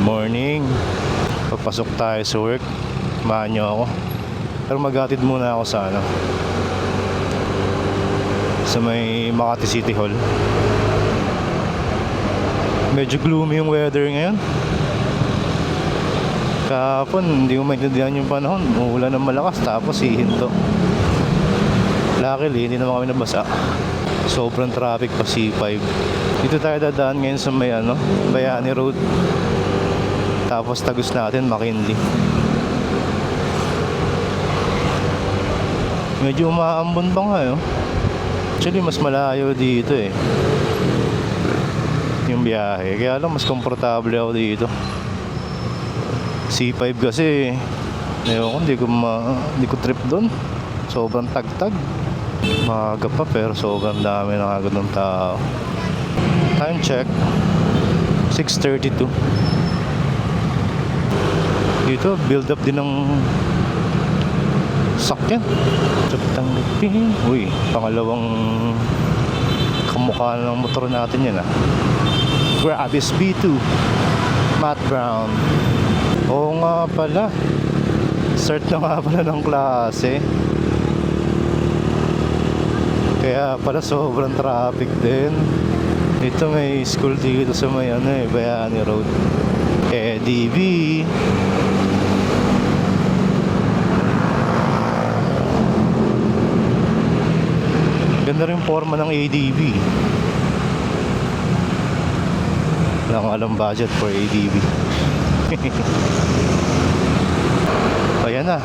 morning. Papasok tayo sa work. Samahan nyo ako. Pero maghatid muna ako sa sa may Makati City Hall. Medyo gloomy yung weather ngayon. Kahapon hindi ko maintindihan yung panahon. Uulan ng malakas tapos hihinto. Luckily hindi naman kami nabasa. Sobrang traffic pa C5. Dito tayo dadaan ngayon sa may Bayani Road. Tapos tagos natin McKinley. Medyo umaambon pa nga Actually mas malayo dito yung biyahe. Kaya lang mas komportable ako dito. C5 kasi hindi ko trip doon. Sobrang tagtag. Maaga pa pero sobrang dami ng agad ng tao. Time check 6:32. Dito build up din ng sakyan. Tanggapin. Uy, pangalawang kamukha ng motor natin yan Gravis B2 Matt Brown. Oo nga pala, start na nga pala ng klase. Kaya pala sobrang traffic din. Dito may school dito sa may Bayani Road. DV. Ganda rin forma ng ADV. Wala akong alam budget for ADV. Ayan na,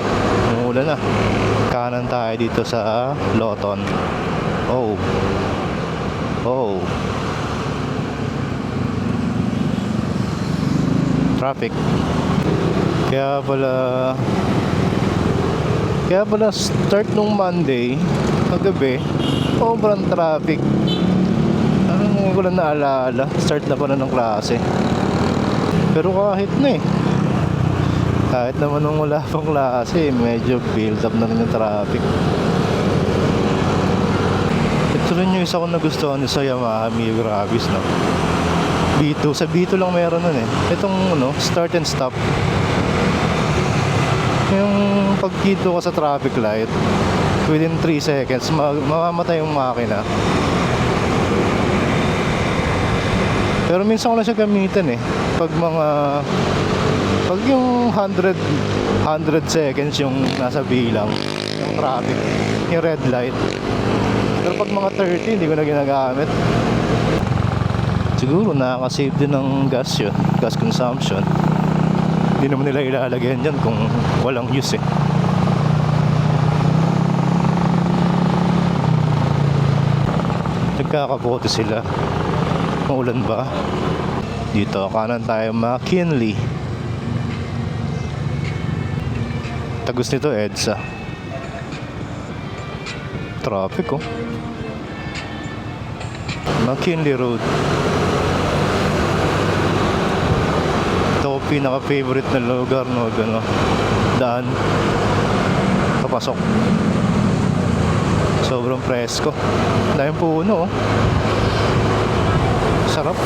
umuulan na. Kanan tayo dito sa Loton. Oh traffic. Kaya pala start nung Monday kagabi sobrang traffic. Ngayon ko lang naalala, start na pala ng klase. Pero kahit naman nung wala pang klase, medyo build up na rin yung traffic. Ito rin yung isa ko nagustuhan sa Yamaha Mio Gravis B2, sa B2 lang meron nun itong start and stop. Yung pagkito ka sa traffic light within 3 seconds mamamatay yung makina. Pero minsan ko lang siya gamitin pag yung 100 seconds yung nasa bilang yung traffic, yung red light. Pero pag mga 30 hindi ko na ginagamit. Siguro nakaka-save din ng gas consumption. Hindi naman nila ilalagyan dyan kung walang use Nagkakabote sila. Maulan ba? Dito kanan tayo McKinley. Tagos nito EDSA. Traffic McKinley Road. Ito ko pinaka-favorite na lugar daan papasok. Sobrang presko. Dahil puno sarap.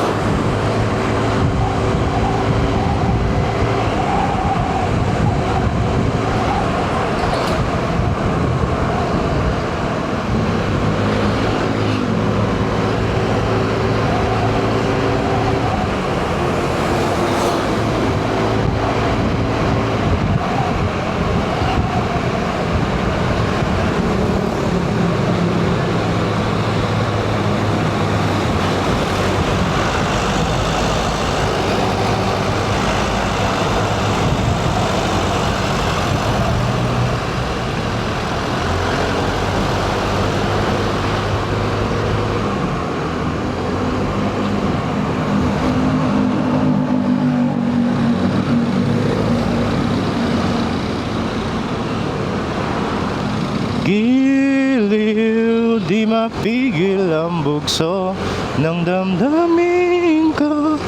Giliw, di mapigil ang bugso ng damdamin ko.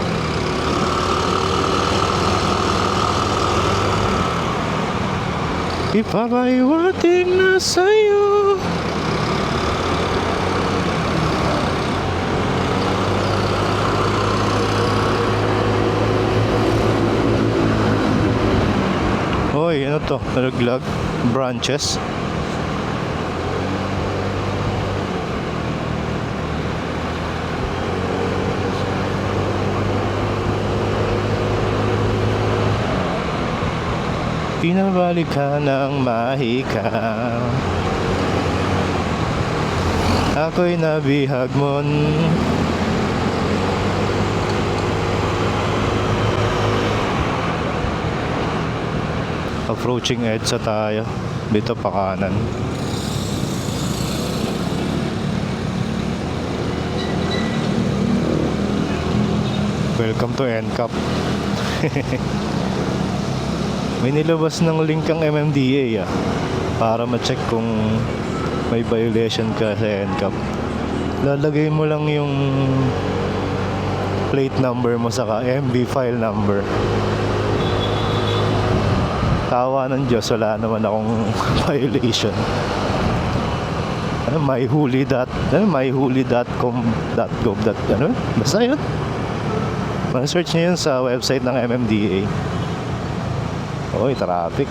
Ipapaiwating na sa'yo. to, nalaglag, branches. Pinabalik ka ng mahika, ako'y nabihag mon. Approaching EDSA tayo. Dito pa kanan. Welcome to NCAP. May nilabas ng link ang MMDA para ma-check kung may violation ka sa NCAP. Lalagay mo lang yung plate number mo saka MV file number. Tawa ng Diyos, wala naman akong violation. myhuli.com.gov. Basta yun. Ma-search nyo yun sa website ng MMDA. Oy, traffic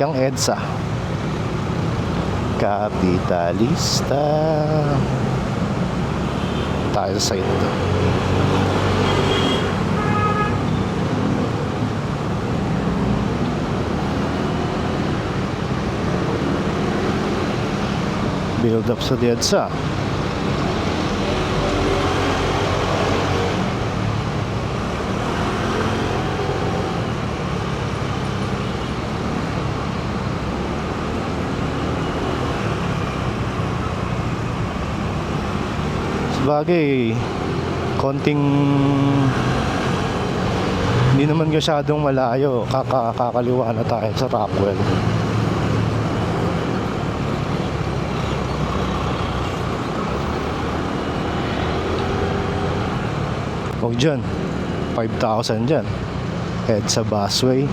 ang EDSA. Kapitalista. Tayo sa site. Build up sa EDSA. Sabagay, konting hindi naman masyadong malayo, kakaliwa na tayo sa Rockwell. Huwag dyan, 5,000 dyan. Head sa busway.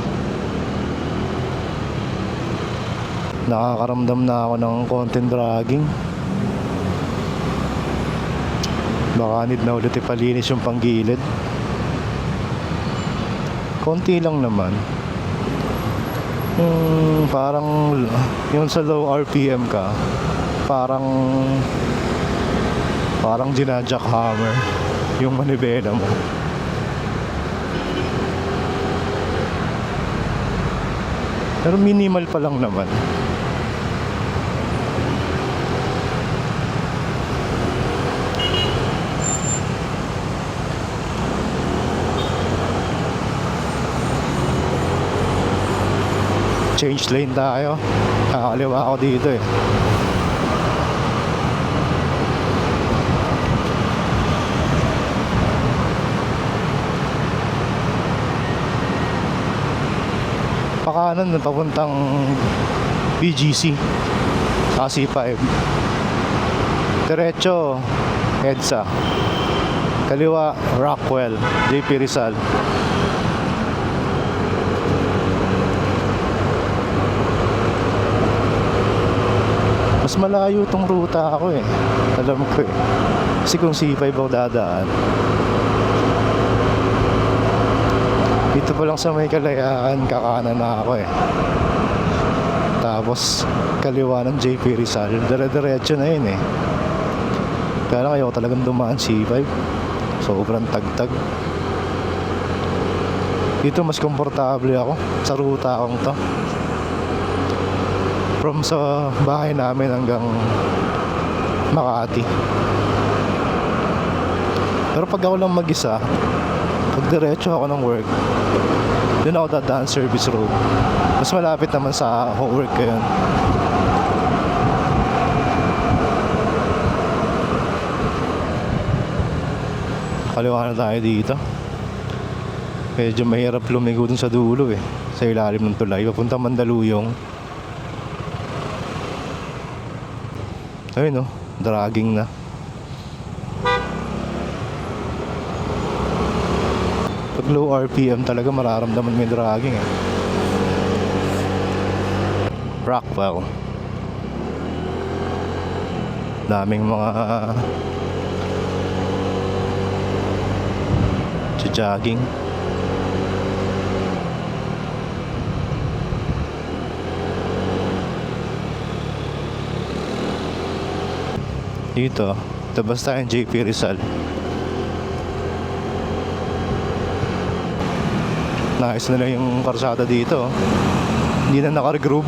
Nakakaramdam na ako ng konting dragging. Baka need na ulit ipalinis yung panggilid. Konti lang naman. Parang yung sa low RPM ka, parang gina-jackhammer yung manibela mo. Pero minimal pa lang naman. Change lane tayo. Kakaliwa ako dito eh. Pakanan na papuntang BGC C5. Diretso EDSA. Kaliwa Rockwell, JP Rizal. Mas malayo tong ruta ako eh. Alam ko eh. Kasi kung C5 ako dadaan, dito pa lang sa may Kalayaan, kakanan na ako eh. Tapos kaliwa ng JP Rizal, dire-diretso na yun eh. Kaya lang ayoko talagang dumaan C5. Sobrang tagtag. Dito mas komportable ako sa ruta akong to. From sa bahay namin hanggang Makati. Pero pag ako lang mag-isa, pag diretso ako ng work, doon ako dadaan service road. Mas malapit naman sa work ko yun. Kaliwa na tayo dito. Medyo mahirap lumigo dun sa dulo eh, sa ilalim ng tulay papunta Mandaluyong. Ayun, dragging na. Pag low RPM talaga mararamdaman may dragging eh. Rockwell. Daming mga jogging. Dito, labas tayong JP Rizal. Naayos na lang yung karsada dito. Hindi na naka-regroove.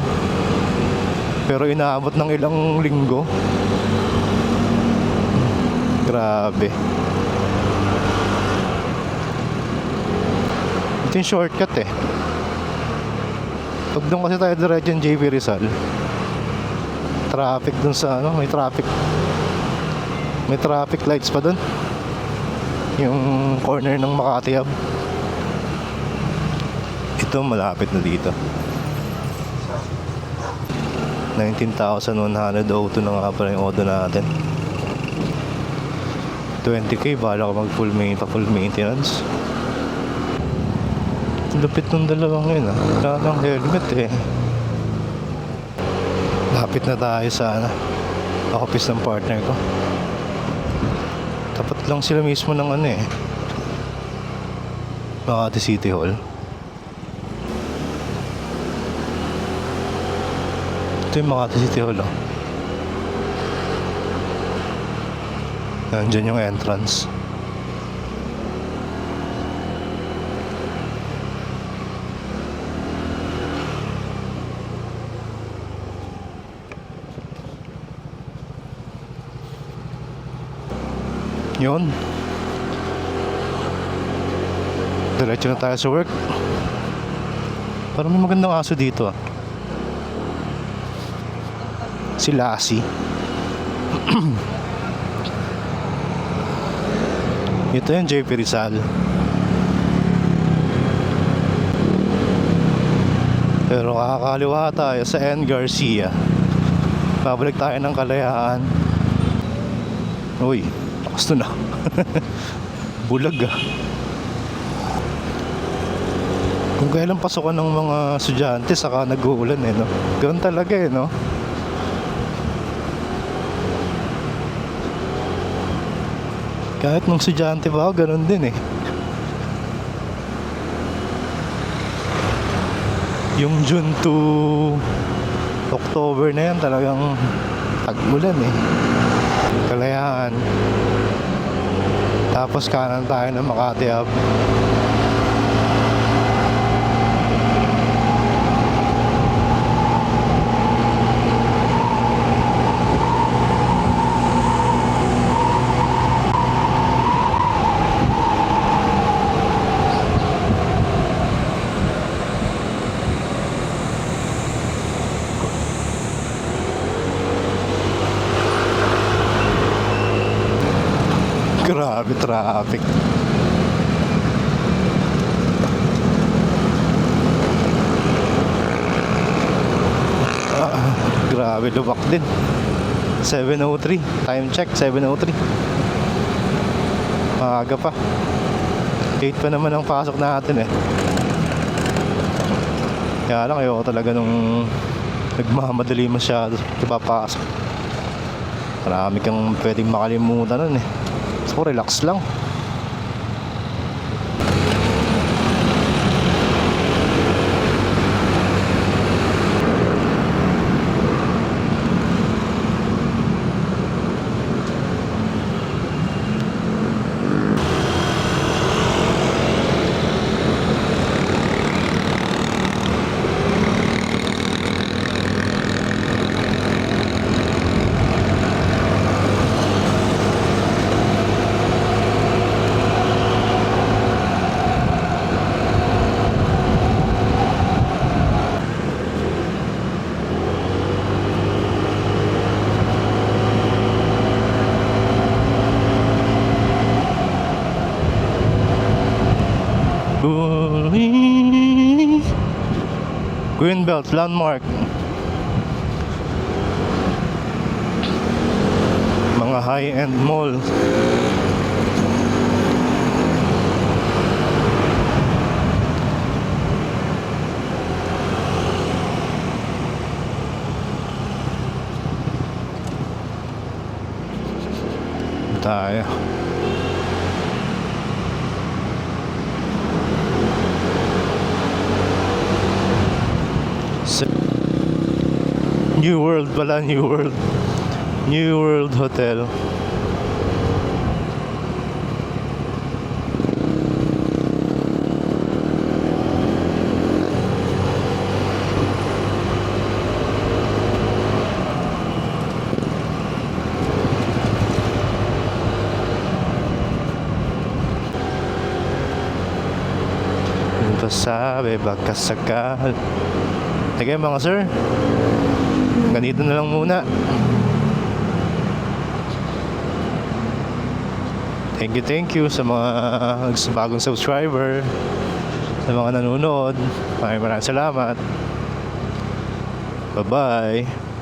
Pero inaabot ng ilang linggo. Grabe. Ito yung shortcut eh. Pag doon kasi tayo diretso yung JP Rizal, traffic dun sa ano, may traffic lights pa dun. Yung corner ng Makati Hub. Ito malapit na dito. 19,102 na nga pala yung order natin. 20k, bahala ka mag full maintenance. Lupit ng dalawang yun ah. Wala ng helmet eh. Lapit na tayo sa office ng partner ko. Tapat lang sila mismo ng ano eh, Makati City Hall. Ito yung Makati City Hall oh. Nandyan yung entrance. Yun. Diretso na tayo sa work. Parang may magandang aso dito ah. Si Lassie. Ito yung JP Rizal. Pero kakakaliwa tayo sa N. Garcia. Babalik tayo ng Kalayaan. Uy, lakas na. Bulag ah. Kung kailan pasukan ng mga estudyante saka nag-uulan eh no. Ganoon talaga eh no. Kahit nung estudyante pa ako, ganoon din eh. Yung June to October na yan talagang tag-ulan eh. Kalayaan. Tapos kanan tayo ng Makati Hub. Grabe traffic. Grabe lubak din. 7:03. Time check 7:03. Maaga pa. 8 pa naman ang pasok natin eh. Kaya lang ayoko talaga nung nagmamadali masyado papasok. Marami kang pwedeng makalimutan nun eh. So relax lang. Greenbelt Landmark. Mga high-end mall. Tayo. New World pala, New World. New World Hotel. Ito sabi baka sakal. Okay mga sir, ganito na lang muna. Thank you sa mga bagong subscriber, sa mga nanonood. Maraming salamat. Bye bye.